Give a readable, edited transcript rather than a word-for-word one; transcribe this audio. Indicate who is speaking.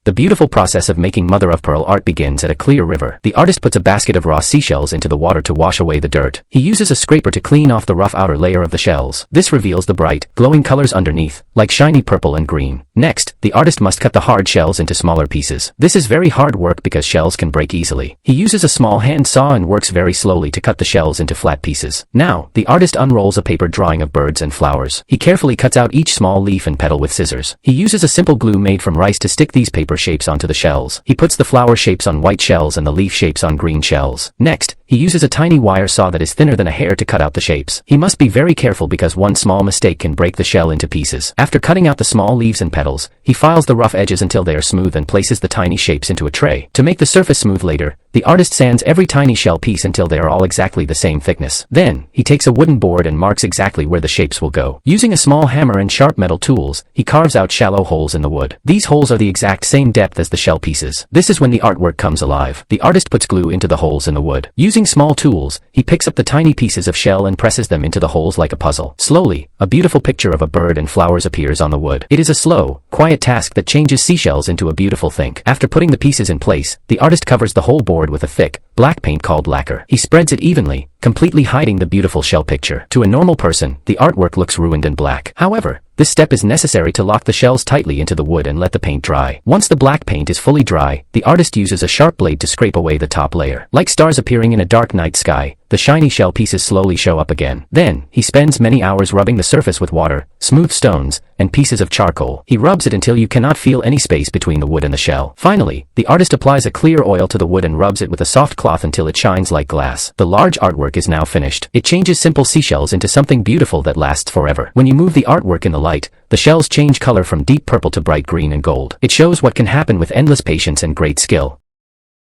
Speaker 1: The beautiful process of making mother-of-pearl art begins at a clear river. The artist puts a basket of raw seashells into the water to wash away the dirt. He uses a scraper to clean off the rough outer layer of the shells. This reveals the bright, glowing colors underneath, like shiny purple and green. Next, the artist must cut the hard shells into smaller pieces. This is very hard work because shells can break easily. He uses a small hand saw and works very slowly to cut the shells into flat pieces. Now, the artist unrolls a paper drawing of birds and flowers. He carefully cuts out each small leaf and petal with scissors. He uses a simple glue made from rice to stick these paper shapes onto the shells. He puts the flower shapes on white shells and the leaf shapes on green shells. Next, he uses a tiny wire saw that is thinner than a hair to cut out the shapes. He must be very careful because one small mistake can break the shell into pieces. After cutting out the small leaves and petals, he files the rough edges until they are smooth and places the tiny shapes into a tray. To make the surface smooth later, the artist sands every tiny shell piece until they are all exactly the same thickness. Then, he takes a wooden board and marks exactly where the shapes will go. Using a small hammer and sharp metal tools, he carves out shallow holes in the wood. These holes are the exact same depth as the shell pieces. This is when the artwork comes alive. The artist puts glue into the holes in the wood. Using small tools, he picks up the tiny pieces of shell and presses them into the holes like a puzzle. Slowly, a beautiful picture of a bird and flowers appears on the wood. It is a slow, quiet task that changes seashells into a beautiful thing. After putting the pieces in place, the artist covers the whole board with a thick, black paint called lacquer. He spreads it evenly, completely hiding the beautiful shell picture. To a normal person, the artwork looks ruined and black. However, this step is necessary to lock the shells tightly into the wood and let the paint dry. Once the black paint is fully dry, the artist uses a sharp blade to scrape away the top layer. Like stars appearing in a dark night sky, the shiny shell pieces slowly show up again. Then, he spends many hours rubbing the surface with water, smooth stones, and pieces of charcoal. He rubs it until you cannot feel any space between the wood and the shell. Finally, the artist applies a clear oil to the wood and rubs it with a soft cloth until it shines like glass. The large artwork is now finished. It changes simple seashells into something beautiful that lasts forever. When you move the artwork in the light, the shells change color from deep purple to bright green and gold. It shows what can happen with endless patience and great skill.